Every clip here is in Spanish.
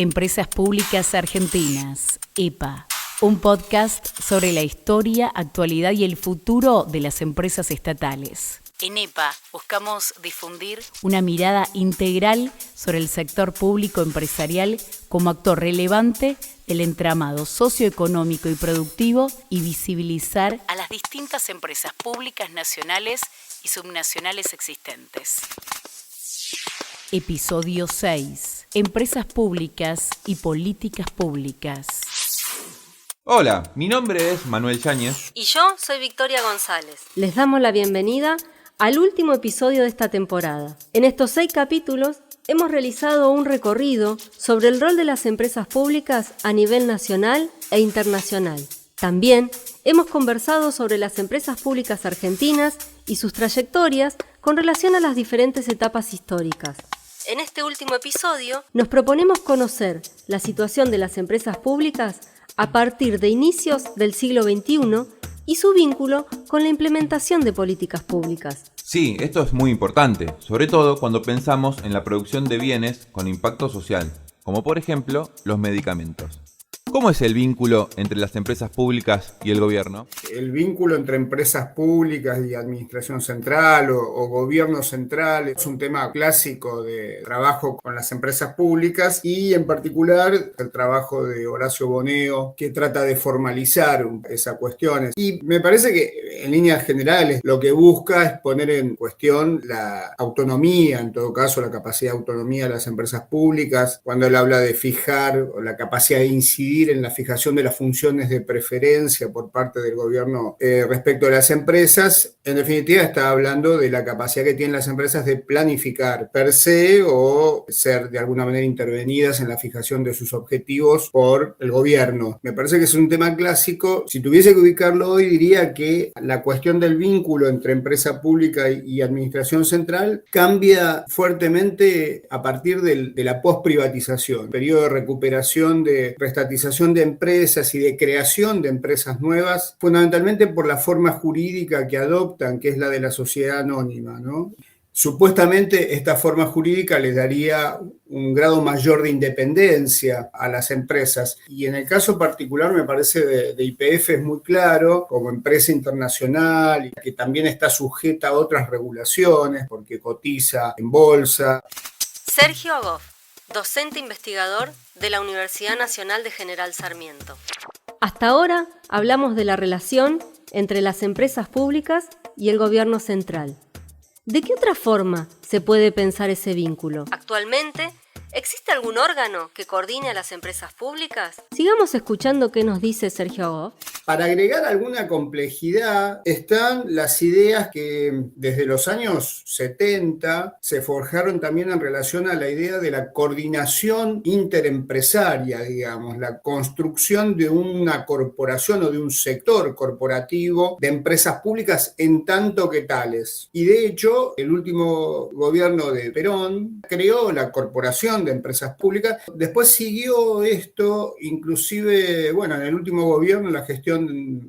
Empresas Públicas Argentinas, EPA, un podcast sobre la historia, actualidad y el futuro de las empresas estatales. En EPA buscamos difundir una mirada integral sobre el sector público empresarial como actor relevante del entramado socioeconómico y productivo y visibilizar a las distintas empresas públicas nacionales y subnacionales existentes. Episodio 6. Empresas públicas y políticas públicas. Hola, mi nombre es Manuel Yáñez. Y yo soy Victoria González. Les damos la bienvenida al último episodio de esta temporada. En estos 6 capítulos hemos realizado un recorrido sobre el rol de las empresas públicas a nivel nacional e internacional. También hemos conversado sobre las empresas públicas argentinas y sus trayectorias con relación a las diferentes etapas históricas. En este último episodio nos proponemos conocer la situación de las empresas públicas a partir de inicios del siglo XXI y su vínculo con la implementación de políticas públicas. Sí, esto es muy importante, sobre todo cuando pensamos en la producción de bienes con impacto social, como por ejemplo los medicamentos. ¿Cómo es el vínculo entre las empresas públicas y el gobierno? El vínculo entre empresas públicas y administración central o gobierno central es un tema clásico de trabajo con las empresas públicas y en particular el trabajo de Horacio Boneo, que trata de formalizar esas cuestiones. Y me parece que en líneas generales lo que busca es poner en cuestión la autonomía, en todo caso la capacidad de autonomía de las empresas públicas, cuando él habla de fijar o la capacidad de incidir en la fijación de las funciones de preferencia por parte del gobierno respecto a las empresas. En definitiva está hablando de la capacidad que tienen las empresas de planificar per se o ser de alguna manera intervenidas en la fijación de sus objetivos por el gobierno. Me parece que es un tema clásico. Si tuviese que ubicarlo hoy, diría que la cuestión del vínculo entre empresa pública y administración central cambia fuertemente a partir de la posprivatización, periodo de recuperación, de prestatización de empresas y de creación de empresas nuevas, fundamentalmente por la forma jurídica que adoptan, que es la de la sociedad anónima, ¿no? Supuestamente esta forma jurídica les daría un grado mayor de independencia a las empresas y en el caso particular me parece de YPF es muy claro como empresa internacional y que también está sujeta a otras regulaciones porque cotiza en bolsa. Sergio Agoff, docente investigador de la Universidad Nacional de General Sarmiento. Hasta ahora hablamos de la relación entre las empresas públicas y el gobierno central. ¿De qué otra forma se puede pensar ese vínculo? Actualmente, ¿existe algún órgano que coordine a las empresas públicas? Sigamos escuchando qué nos dice Sergio Agoff. Para agregar alguna complejidad están las ideas que desde los años 70 se forjaron también en relación a la idea de la coordinación interempresaria, digamos, la construcción de una corporación o de un sector corporativo de empresas públicas en tanto que tales. Y de hecho, el último gobierno de Perón creó la Corporación de Empresas Públicas. Después siguió esto, inclusive, bueno, en el último gobierno, en la gestión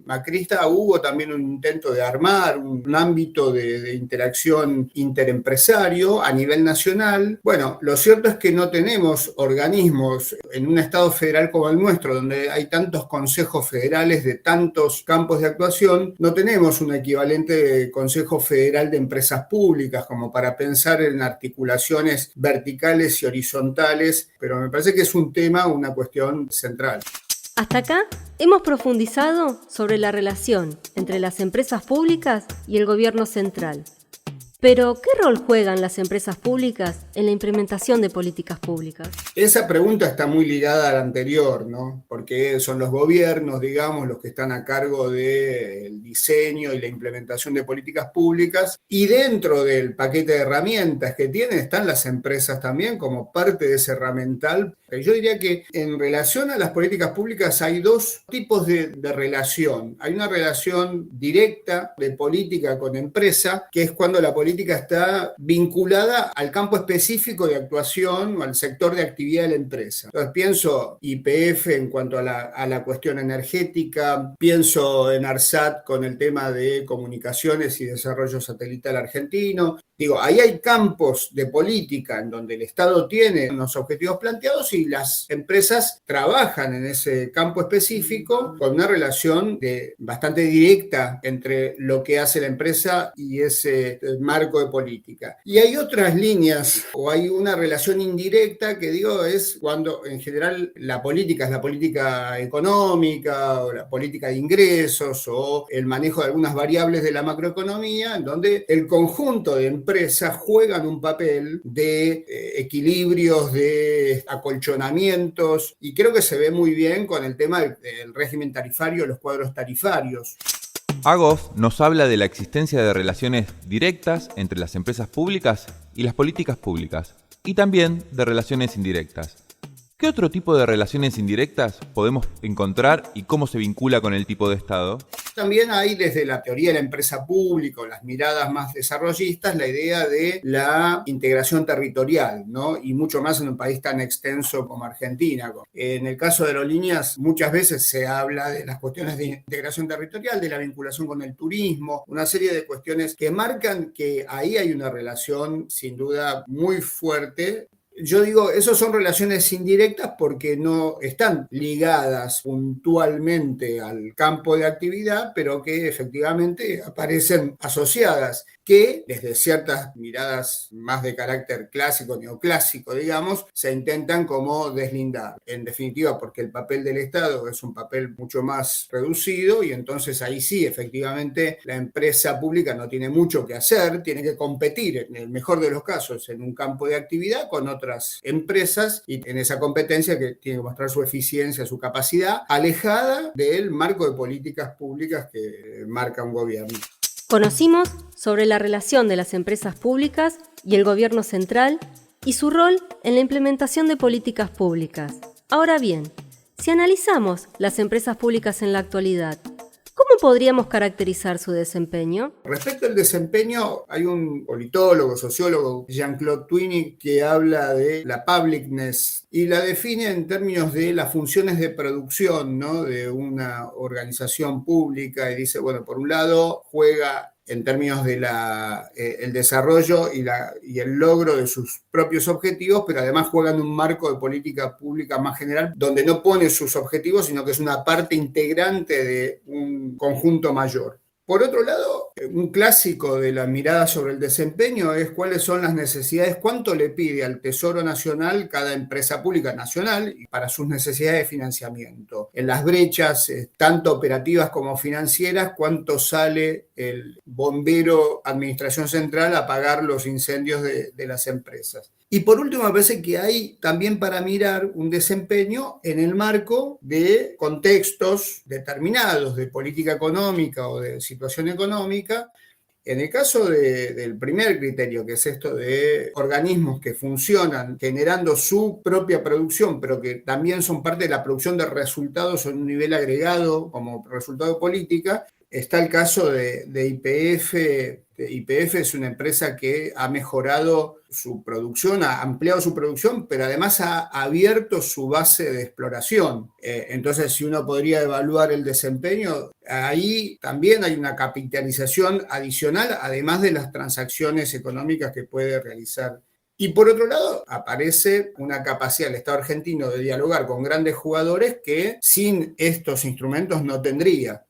macrista, hubo también un intento de armar un ámbito de interacción interempresario a nivel nacional. Bueno, lo cierto es que no tenemos organismos en un estado federal como el nuestro, donde hay tantos consejos federales de tantos campos de actuación, no tenemos un equivalente Consejo Federal de Empresas Públicas como para pensar en articulaciones verticales y horizontales, pero me parece que es un tema, una cuestión central. Hasta acá hemos profundizado sobre la relación entre las empresas públicas y el gobierno central. Pero, ¿qué rol juegan las empresas públicas en la implementación de políticas públicas? Esa pregunta está muy ligada a la anterior, ¿no? Porque son los gobiernos, digamos, los que están a cargo del diseño y la implementación de políticas públicas. Y dentro del paquete de herramientas que tienen están las empresas también como parte de ese herramental. Yo diría que en relación a las políticas públicas hay dos tipos de relación. Hay una relación directa de política con empresa, que es cuando la política está vinculada al campo específico de actuación o al sector de actividad de la empresa. Entonces pienso YPF en cuanto a la cuestión energética, pienso en ARSAT con el tema de comunicaciones y desarrollo satelital argentino. Digo, ahí hay campos de política en donde el Estado tiene unos objetivos planteados y y las empresas trabajan en ese campo específico con una relación bastante directa entre lo que hace la empresa y ese marco de política. Y hay otras líneas o hay una relación indirecta que digo es cuando en general la política es la política económica o la política de ingresos o el manejo de algunas variables de la macroeconomía, en donde el conjunto de empresas juegan un papel de equilibrios, de acolchonamientos, y creo que se ve muy bien con el tema del régimen tarifario, los cuadros tarifarios. Agoff nos habla de la existencia de relaciones directas entre las empresas públicas y las políticas públicas, y también de relaciones indirectas. ¿Qué otro tipo de relaciones indirectas podemos encontrar y cómo se vincula con el tipo de Estado? También hay desde la teoría de la empresa pública o las miradas más desarrollistas la idea de la integración territorial, ¿no? Y mucho más en un país tan extenso como Argentina. En el caso de aerolíneas muchas veces se habla de las cuestiones de integración territorial, de la vinculación con el turismo, una serie de cuestiones que marcan que ahí hay una relación sin duda muy fuerte. Yo digo, esas son relaciones indirectas porque no están ligadas puntualmente al campo de actividad, pero que efectivamente aparecen asociadas, que desde ciertas miradas más de carácter clásico, neoclásico, digamos, se intentan como deslindar. En definitiva, porque el papel del Estado es un papel mucho más reducido y entonces ahí sí, efectivamente, la empresa pública no tiene mucho que hacer, tiene que competir, en el mejor de los casos, en un campo de actividad con otras empresas y en esa competencia que tiene que mostrar su eficiencia, su capacidad, alejada del marco de políticas públicas que marca un gobierno. Conocimos sobre la relación de las empresas públicas y el gobierno central y su rol en la implementación de políticas públicas. Ahora bien, si analizamos las empresas públicas en la actualidad, ¿cómo podríamos caracterizar su desempeño? Respecto al desempeño, hay un politólogo, sociólogo, Jean-Claude Twinning, que habla de la publicness y la define en términos de las funciones de producción, ¿no?, de una organización pública, y dice, bueno, por un lado juega en términos de el desarrollo y el logro de sus propios objetivos, pero además juega en un marco de política pública más general, donde no pone sus objetivos, sino que es una parte integrante de un conjunto mayor. Por otro lado, un clásico de la mirada sobre el desempeño es cuáles son las necesidades, cuánto le pide al Tesoro Nacional cada empresa pública nacional para sus necesidades de financiamiento. En las brechas, tanto operativas como financieras, cuánto sale el bombero Administración Central a pagar los incendios de las empresas. Y por último, me parece que hay también para mirar un desempeño en el marco de contextos determinados de política económica o de situación económica. En el caso del primer criterio, que es esto de organismos que funcionan generando su propia producción, pero que también son parte de la producción de resultados en un nivel agregado como resultado de política, está el caso de YPF. YPF es una empresa que ha mejorado su producción, ha ampliado su producción, pero además ha abierto su base de exploración. Entonces, si uno podría evaluar el desempeño, ahí también hay una capitalización adicional, además de las transacciones económicas que puede realizar. Y por otro lado, aparece una capacidad del Estado argentino de dialogar con grandes jugadores que sin estos instrumentos no tendría.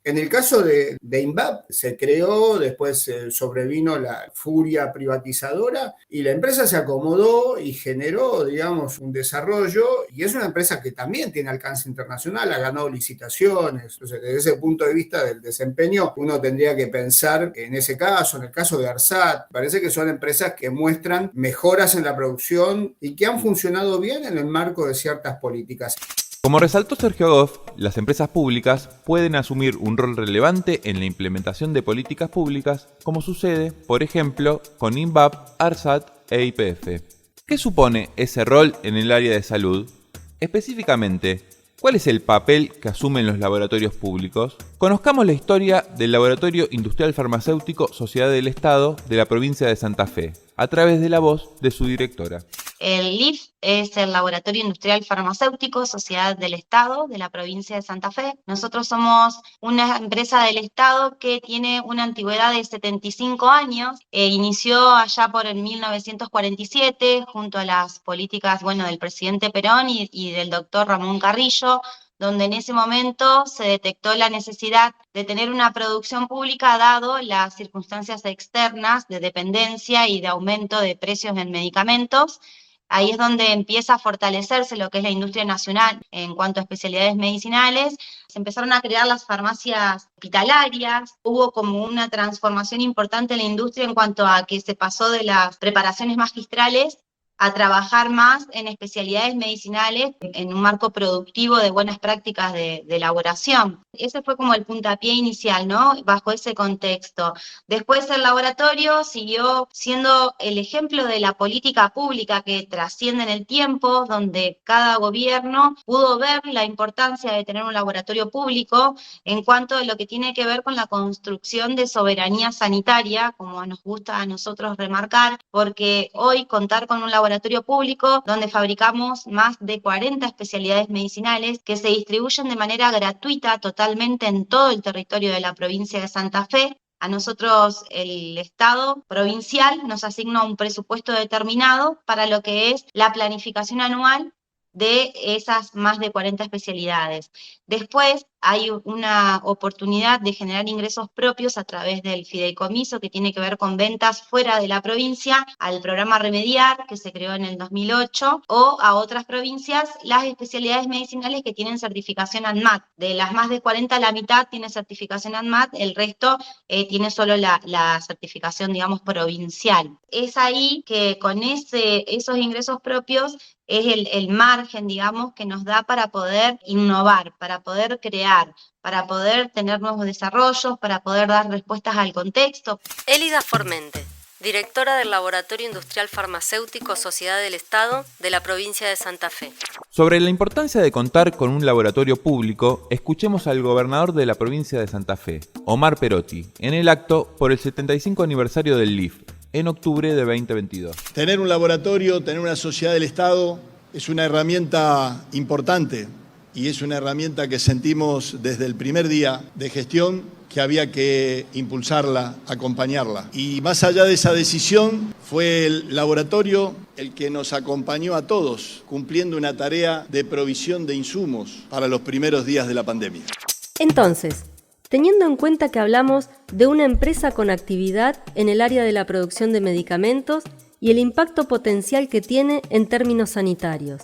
En el caso de INVAP, se creó, después sobrevino la furia privatizadora y la empresa se acomodó y generó, digamos, un desarrollo, y es una empresa que también tiene alcance internacional, ha ganado licitaciones. Entonces, desde ese punto de vista del desempeño, uno tendría que pensar en ese caso, en el caso de ARSAT, parece que son empresas que muestran mejoras en la producción y que han funcionado bien en el marco de ciertas políticas. Como resaltó Sergio Agoff, las empresas públicas pueden asumir un rol relevante en la implementación de políticas públicas, como sucede, por ejemplo, con INVAP, ARSAT e YPF. ¿Qué supone ese rol en el área de salud? Específicamente, ¿cuál es el papel que asumen los laboratorios públicos? Conozcamos la historia del Laboratorio Industrial Farmacéutico Sociedad del Estado de la provincia de Santa Fe, a través de la voz de su directora. El LIF es el Laboratorio Industrial Farmacéutico, Sociedad del Estado de la provincia de Santa Fe. Nosotros somos una empresa del Estado que tiene una antigüedad de 75 años. Inició allá por el 1947 junto a las políticas, del presidente Perón y del doctor Ramón Carrillo, donde en ese momento se detectó la necesidad de tener una producción pública dado las circunstancias externas de dependencia y de aumento de precios en medicamentos. Ahí es donde empieza a fortalecerse lo que es la industria nacional en cuanto a especialidades medicinales. Se empezaron a crear las farmacias hospitalarias, hubo como una transformación importante en la industria en cuanto a que se pasó de las preparaciones magistrales a trabajar más en especialidades medicinales en un marco productivo de buenas prácticas de elaboración. Ese fue como el puntapié inicial, ¿no? Bajo ese contexto. Después el laboratorio siguió siendo el ejemplo de la política pública que trasciende en el tiempo, donde cada gobierno pudo ver la importancia de tener un laboratorio público en cuanto a lo que tiene que ver con la construcción de soberanía sanitaria, como nos gusta a nosotros remarcar, porque hoy contar con un laboratorio público donde fabricamos más de 40 especialidades medicinales que se distribuyen de manera gratuita totalmente en todo el territorio de la provincia de Santa Fe. A nosotros el Estado provincial nos asigna un presupuesto determinado para lo que es la planificación anual de esas más de 40 especialidades. Después hay una oportunidad de generar ingresos propios a través del fideicomiso que tiene que ver con ventas fuera de la provincia, al programa Remediar, que se creó en el 2008, o a otras provincias, las especialidades medicinales que tienen certificación ANMAT. De las más de 40, la mitad tiene certificación ANMAT, el resto tiene solo la certificación, provincial. Es ahí que con esos ingresos propios es el margen, que nos da para poder innovar, para poder crear, para poder tener nuevos desarrollos, para poder dar respuestas al contexto. Elida Formente, directora del Laboratorio Industrial Farmacéutico Sociedad del Estado de la provincia de Santa Fe. Sobre la importancia de contar con un laboratorio público, escuchemos al gobernador de la provincia de Santa Fe, Omar Perotti, en el acto por el 75 aniversario del LIF, en octubre de 2022. Tener un laboratorio, tener una sociedad del Estado es una herramienta importante y es una herramienta que sentimos desde el primer día de gestión que había que impulsarla, acompañarla. Y más allá de esa decisión, fue el laboratorio el que nos acompañó a todos, cumpliendo una tarea de provisión de insumos para los primeros días de la pandemia. Entonces, teniendo en cuenta que hablamos de una empresa con actividad en el área de la producción de medicamentos y el impacto potencial que tiene en términos sanitarios,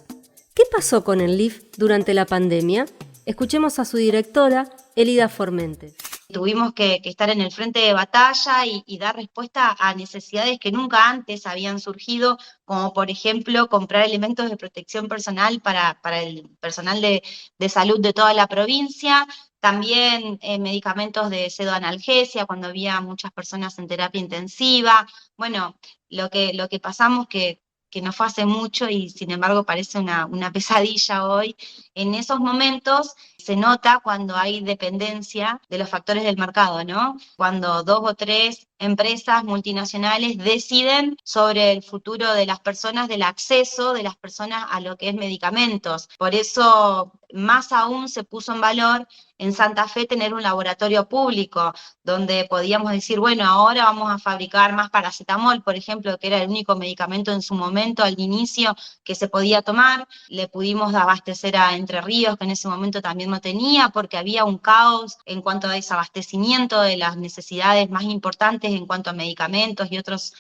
¿qué pasó con el LIF durante la pandemia? Escuchemos a su directora, Elida Formente. Tuvimos que estar en el frente de batalla y dar respuesta a necesidades que nunca antes habían surgido, como por ejemplo comprar elementos de protección personal para el personal de salud de toda la provincia, también medicamentos de pseudoanalgesia cuando había muchas personas en terapia intensiva. Bueno, lo que pasamos que no fue hace mucho y sin embargo parece una pesadilla hoy. En esos momentos se nota cuando hay dependencia de los factores del mercado, ¿no? Cuando 2 o 3 empresas multinacionales deciden sobre el futuro de las personas, del acceso de las personas a lo que es medicamentos. Por eso, más aún se puso en valor en Santa Fe tener un laboratorio público, donde podíamos decir, bueno, ahora vamos a fabricar más paracetamol, por ejemplo, que era el único medicamento en su momento, al inicio, que se podía tomar. Le pudimos abastecer a Entre Ríos, que en ese momento también no tenía, porque había un caos en cuanto a desabastecimiento de las necesidades más importantes en cuanto a medicamentos y otros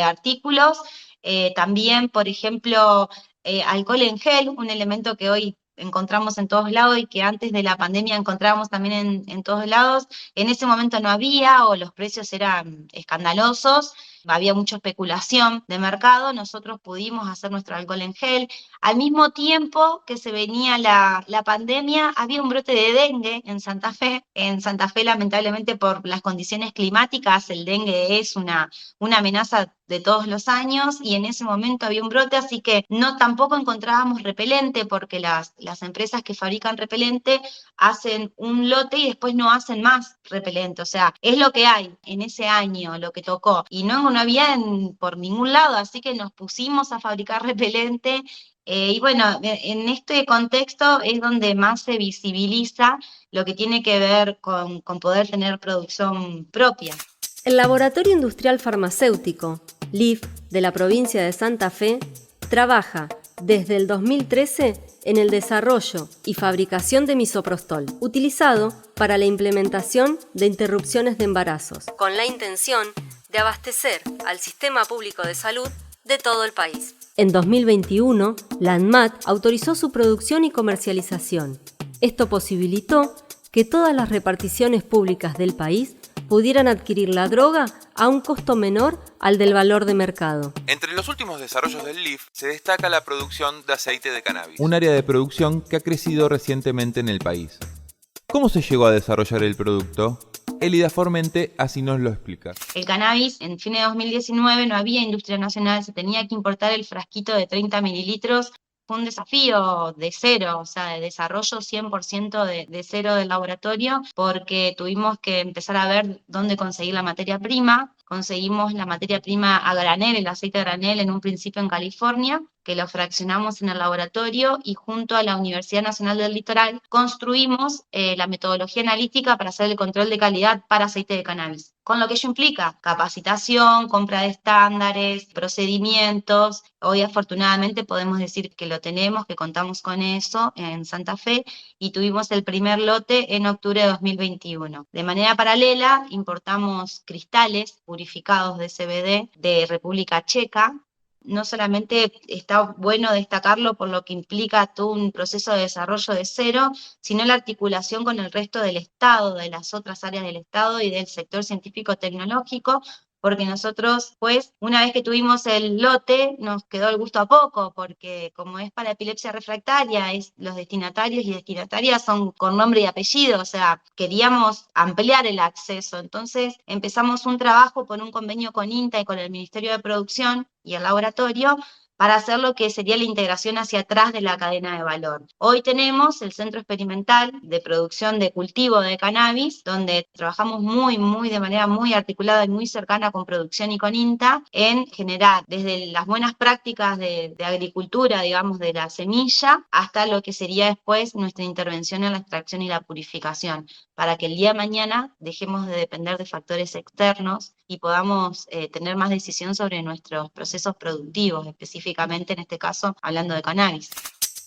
artículos. También, por ejemplo, alcohol en gel, un elemento que hoy encontramos en todos lados y que antes de la pandemia encontrábamos también en todos lados. En ese momento no había, o los precios eran escandalosos, había mucha especulación de mercado. Nosotros pudimos hacer nuestro alcohol en gel. Al mismo tiempo que se venía la pandemia, había un brote de dengue en Santa Fe. En Santa Fe, lamentablemente, por las condiciones climáticas, el dengue es una amenaza de todos los años, y en ese momento había un brote, así que tampoco encontrábamos repelente, porque las empresas que fabrican repelente hacen un lote y después no hacen más repelente. O sea, es lo que hay en ese año, lo que tocó, y no humo no había por ningún lado, así que nos pusimos a fabricar repelente. Y bueno, en este contexto es donde más se visibiliza lo que tiene que ver con poder tener producción propia. El Laboratorio Industrial Farmacéutico, LIF, de la provincia de Santa Fe, trabaja desde el 2013 en el desarrollo y fabricación de misoprostol, utilizado para la implementación de interrupciones de embarazos, con la intención de abastecer al sistema público de salud de todo el país. En 2021, la ANMAT autorizó su producción y comercialización. Esto posibilitó que todas las reparticiones públicas del país pudieran adquirir la droga a un costo menor al del valor de mercado. Entre los últimos desarrollos del LIF se destaca la producción de aceite de cannabis, un área de producción que ha crecido recientemente en el país. ¿Cómo se llegó a desarrollar el producto? Elida Formente así nos lo explica. El cannabis, en fin de 2019 no había industria nacional, se tenía que importar el frasquito de 30 mililitros. Fue un desafío de cero, o sea, de desarrollo 100% de cero del laboratorio, porque tuvimos que empezar a ver dónde conseguir la materia prima. Conseguimos la materia prima a granel, el aceite a granel, en un principio en California, que lo fraccionamos en el laboratorio y junto a la Universidad Nacional del Litoral construimos la metodología analítica para hacer el control de calidad para aceite de cannabis. Con lo que ello implica capacitación, compra de estándares, procedimientos. Hoy afortunadamente podemos decir que lo tenemos, que contamos con eso en Santa Fe y tuvimos el primer lote en octubre de 2021. De manera paralela importamos cristales purificados de CBD de República Checa. No solamente está bueno destacarlo por lo que implica todo un proceso de desarrollo de cero, sino la articulación con el resto del Estado, de las otras áreas del Estado y del sector científico-tecnológico, porque nosotros, pues, una vez que tuvimos el lote, nos quedó el gusto a poco, porque como es para epilepsia refractaria, los destinatarios y destinatarias son con nombre y apellido, o sea, queríamos ampliar el acceso. Entonces empezamos un trabajo por un convenio con INTA y con el Ministerio de Producción y el laboratorio, para hacer lo que sería la integración hacia atrás de la cadena de valor. Hoy tenemos el Centro Experimental de Producción de Cultivo de Cannabis, donde trabajamos de manera muy articulada y muy cercana con producción y con INTA, en generar desde las buenas prácticas de agricultura, digamos, de la semilla, hasta lo que sería después nuestra intervención en la extracción y la purificación, para que el día de mañana dejemos de depender de factores externos y podamos tener más decisión sobre nuestros procesos productivos, específicamente en este caso hablando de cannabis.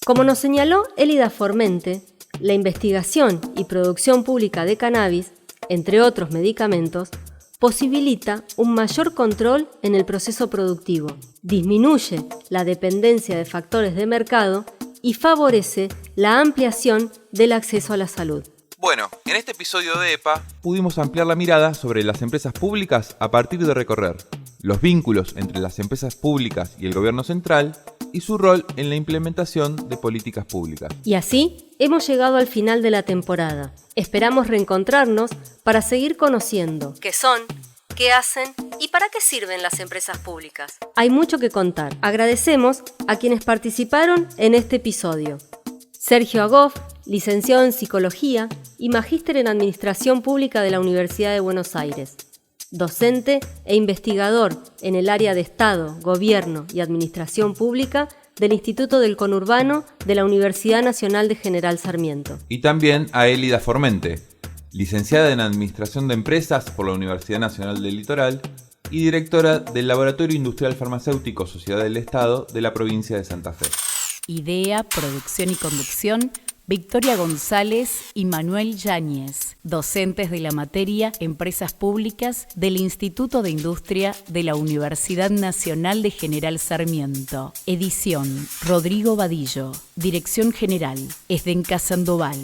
Como nos señaló Elida Formente, la investigación y producción pública de cannabis, entre otros medicamentos, posibilita un mayor control en el proceso productivo, disminuye la dependencia de factores de mercado y favorece la ampliación del acceso a la salud. Bueno, en este episodio de EPA pudimos ampliar la mirada sobre las empresas públicas a partir de recorrer los vínculos entre las empresas públicas y el gobierno central y su rol en la implementación de políticas públicas. Y así hemos llegado al final de la temporada. Esperamos reencontrarnos para seguir conociendo qué son, qué hacen y para qué sirven las empresas públicas. Hay mucho que contar. Agradecemos a quienes participaron en este episodio. Sergio Agoff, licenciado en Psicología y magíster en Administración Pública de la Universidad de Buenos Aires. Docente e investigador en el área de Estado, Gobierno y Administración Pública del Instituto del Conurbano de la Universidad Nacional de General Sarmiento. Y también a Elida Formente, licenciada en Administración de Empresas por la Universidad Nacional del Litoral y directora del Laboratorio Industrial Farmacéutico Sociedad del Estado de la provincia de Santa Fe. Idea, producción y conducción, Victoria González y Manuel Yáñez, docentes de la materia Empresas Públicas del Instituto de Industria de la Universidad Nacional de General Sarmiento. Edición, Rodrigo Vadillo. Dirección General, Esdenca Sandoval.